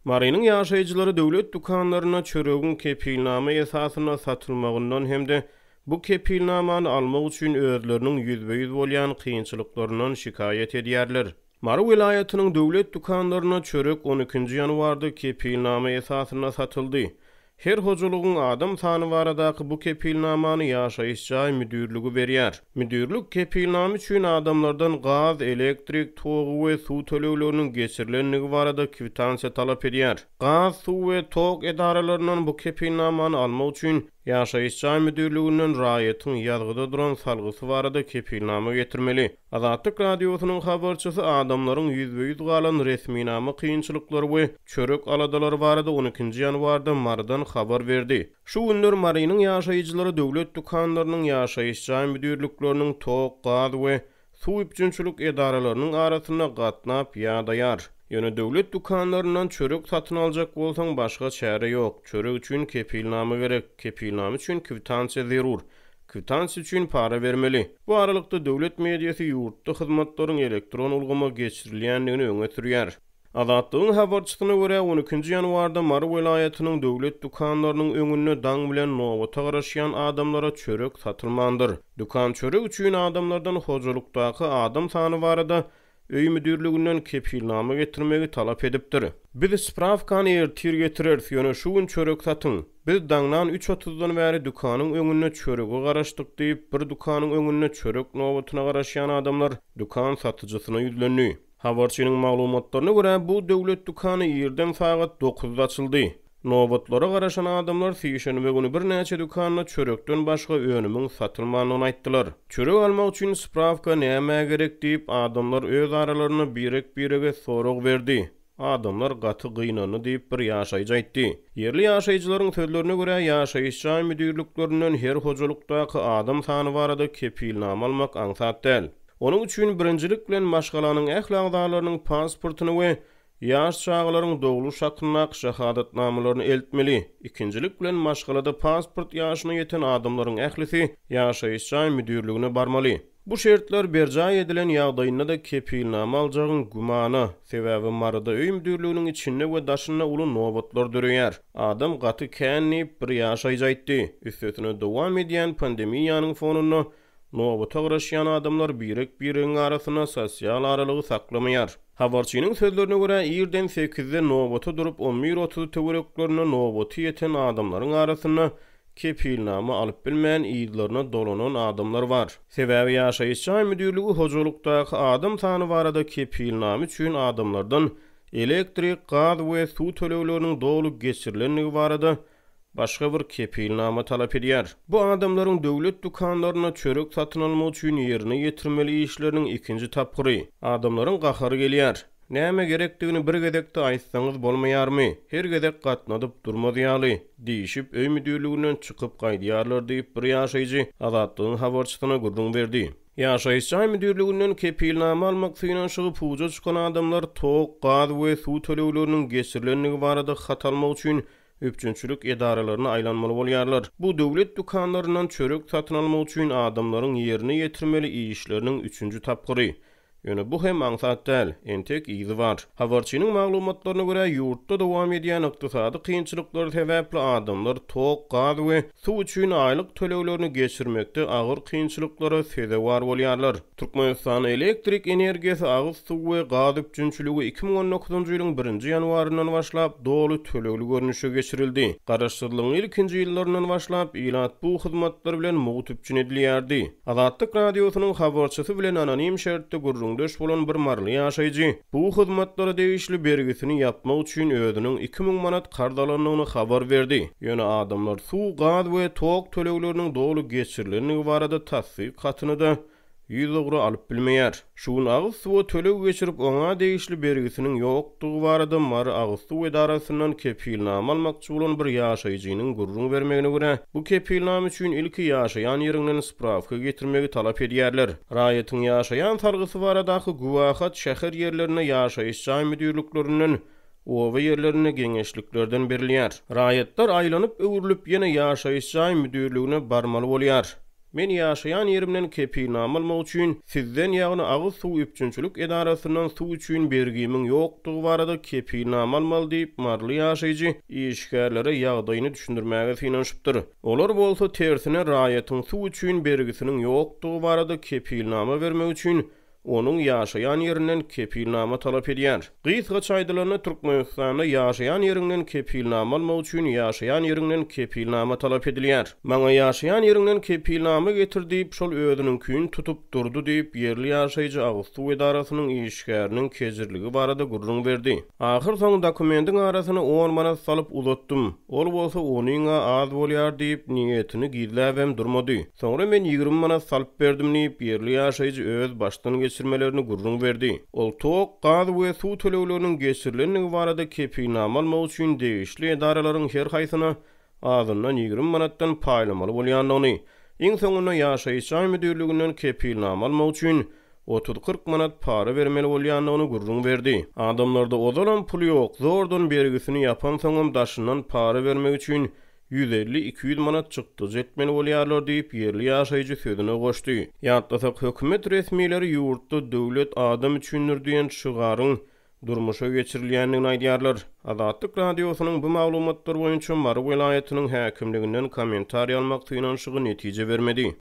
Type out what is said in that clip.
Marynyň ýaşaýjylary döwlet dukanlaryna çöregiň kepilnama esasyna satylmagyndan hemde bu kepilnamany almak üçin özleriniň ýüzbeýüz bolýan kynçylyklaryndan şikayet edýärler. Mary welaýatynyň döwlet dukanlaryna çörek 12-nji ýanwarda kepilnama esasyna satyldy. Her hojalygyň adam sany baradaky bu kepilnamany ýaşaýyş jaý müdürligi berýär. Müdürlik kepilnama üçin adamlardan gaz, elektrik, tog we suw tölegleriniň geçirilenligi barada kwitansiýa talap edýär. Gaz, suw we tog edaralarynyň bu kepilnamany almak üçin ýaşaýyş jaý müdürliginden raýatyň ýazgyda duran salgysy barada kepilnama getirmeli. Azatlyk radiosynyň habarçysy adamlaryň ýüzbeýüz galan resminama kynçylyklary we çörek aladalary barada 12-nji ýanwarda Marydan habar berdi. Şu günler Marynyň ýaşaýjylary döwlet dukanlarynyň ýaşaýyş jaý müdürlikleriniň tog, gaz we suw üçinçilik edaralarynyň arasyna gatnap ýadaýar. Ýöne döwlet dukanlarynyň çörek satyn aljak bolsaň başga çäre ýok. Çörek üçin kepilnama gerek. Kepilnama üçin kwitansiýa zerur. Kwitansiýa üçin para bermeli. Bu aralykda döwlet mediýasy ýurtda hyzmatlaryň elektron ulgama geçirilýändigini öňe sürýär. Azatlygyň habarçysyna görä 12-nji ýanwarda Mary welaýatynyň döwlet dukanlarynyň öňüne daň bilen nowata garaşýan adamlara çörek satylmandyr. Dukan çörek üçin adamlardan hojalykdaky adam sany barada öý müdürliginden kepilnama getirmegi talap edipdir. Biz spravkany ertir getirer, ýöne şu gün çörek satyň. Biz daňdan 3:30-dan bäri dukanyň öňüne çöregi garaşdyk diýip bir dukanyň öňüne çörek nowatyna garaşýan adamlar dukan satyjysyna ýüzlenýär. Habarçynyň maglumatlaryna görä bu döwlet dukany ýerden sagat 9-da açyldy. Nowatlara garaşan adamlar sýşenbe güni bir näçe dukanyna çörekden başga önümiň satylmagyny aýtdylar. Çörek almak üçin spravka näme gerek diýip adamlar öz aralaryna birek-birege sorag berdi. Adamlar gaty gynany diýip bir ýaşaýjy aýtdy. Yerli ýaşaýjylaryň sözlerine görä ýaşaýyş jaý müdürliklerinden her hojalykdaky adam sany barada kepilnama almak aňsat däl. Onun üçin birinjilik bilen maşgalanyň ählakdalarynyň pasportyny we ýaş çağlaryň dogluş hakyna şahadatnamalaryny eltmeli. İkinjilik bilen maşgalada pasport ýaşyna ýeten adamlaryň ählisi ýaşaýyş jaý müdürligine barmaly. Bu şertler berjay edilen ýagdaýynda da kepilnama aljagyň gumana sebäbi Maryda öý müdürliginiň içinde we daşynda uly nowatlar döreýär. Adam gaty känni bir ýaşaýjy aýtdy. Üstüne dowam edýän pandemiýanyň fonunda nowata garaşýan adamlar birek-biregiň arasyna sosial aralygy saklamaýar. Habarçynyň sözlerine görä ýerden 8-de nowata durup 11:30 töwereklerine nowaty ýeten adamlaryň arasyna kepilnama alyp bilmän ýyllaryna dolanan adamlar bar. Sebäbi ýaşaýyş jaý müdürligi hojalykdaky adam sany barada kepilnama üçin adamlardan elektrik, gaz we suw tölegleriniň dolup geçirilenligi barada başga bir kepilnama talap edýär. Bu adamlaryň döwlet dukanlaryna çörek satyn almak üçin ýerine ýetirmeli işleriniň ikinji tapgyry. Adamlaryň gahary gelýär. Näme gerekdigini bir gedekde aýtsaňyz bolmaýarmy? Her gedek gatnadyp durmadýaly diýişip öý müdürliginden çykyp gaýdýarlar diýip bir ýaşaýjy Azatlygyň habarçysyna gurrun berdi. Ýaşaýyş jaý müdürliginden kepilnama almak üçin şygyp puja çykan adamlar tog, gaz we suw tölegleriniň geçirilenligi barada hat almak üçin öpçünçülük edaralaryna aýlanmaly bolýarlar. Bu döwlet dukanlarynyň çörek satyn almak üçin adamlaryň ýerine ýetirmeli işleriniň 3-nji tapgyry. Ýöne bu hem aňsat däl, entek ýygy bar. Habarçynyň maglumatlaryna görä ýurtda dowam edýän ykdysady kynçylyklar sebäpli adamlar tog, gaz we suw üçin aýlyk töleglerini geçirmekde agyr kynçylyklara sebäp bolýarlar. Türkmenistan elektrik energiýasy agyz suw we gaz üçinçiligi 2019-njy ýylyň 1-nji ýanwaryndan başlap dolu tölegli görnüşe geçirildi. Garaşdyrlygyň ilkinji ýyllaryndan başlap ýylat bu hyzmatlar bilen mugytypçyn edilýärdi. Azatlyk radiosynyň habarçysy bilen anonim şertde gurrun döş bolan bir marly ýaşaýjy bu hyzmatlara degişli bergisini ýapmak üçin özüniň 2000 manat gardalanyny habar berdi. Ýöne adamlar suw, gaz we tog tölegleriniň dolu geçirilenligi barada tasdiqatyny da ýüzügri alyp bilmeýär. Şuň agyz suw töleg geçirip oňa degişli bergisiniň ýokdugy barada Mary agyz suw edarasyndan kepilnama almakçy bolan bir ýaşaýjynyň gurrun bermegine görä bu kepilnama üçin ilki ýaşaýan ýerinden spravka getirmegi talap edýärler. Raýatyň ýaşaýan sargysy baradaky guwahat şäher ýerlerine ýaşaýyş jaý müdürliklerinden owa ýerlerine geňeşliklerden berilýär. Raýatlar aýlanyp öwürlüp ýene ýaşaýyş jaý müdürligine barmaly bolýar. Men ýaşaýan ýerimden kepilnama almak üçin sizden ýagny Agyz Suw Üpçünçilik Edarasyndan suw üçin bergimiň ýokdugy barada kepilnama almaly diýip marly ýaşaýjy işgärlere ýagdaýyny düşündirmäge synanyşypdyr. Olar bolsa tersine raýatyň suw üçin bergisiniň ýokdugy barada kepilnama bermek üçin onun ýaşaýan ýerinden kepilnama talap edýär. Gysga çaýdylaryna Türkmenistanda ýaşaýan ýerinden kepilnama almak üçin ýaşaýan ýerinden kepilnama talap edilýär. Maňa ýaşaýan ýerinden kepilnama getirdiýip şol özüniň küýün tutup durdy diýip ýerli ýaşaýjy Agyz Suw Edarasynyň işgäriniň kejirligi barada gurrun berdi. Ahir soň dokumentiň arasyna 10 manat salyp uzatdym. Ol bolsa onuňa az bolýar diýip niýetini gizläwem durmady. Soňra men 20 manat salyp berdim diýip ýerli ýaşaýjy öz başdan geçirmelerini gurrun verdi. Ol tok, gaz we suw tölegleriniň geçirilenligi barada kepilnama almak üçin degişli edaralaryň her haýsyna azyndan 20 manatdan paýlamaly bolýandygyny, iň soňunda ýaşaýyş müdürliginden kepilnama almak üçin 30-40 manat para vermeli bolýandygyny gurrun berdi. Adamlarda ozalan pul ýok, zordan bergisini ýapan soňam daşyndan para vermek üçin 150-200 manat çykdy jetmeli bolýarlar diýip ýerli ýaşaýjy sözüne goşdy. Ýatlasak hökümet resmiýetleri ýurtda döwlet adam üçindir diýen şygaryň durmuşa geçirilýändigini aýdýarlar. Azatlyk radiosynyň bu maglumatlar boýunça Mary welaýatynyň häkimliginden kommentariýa almak synanyşygy netije bermedi.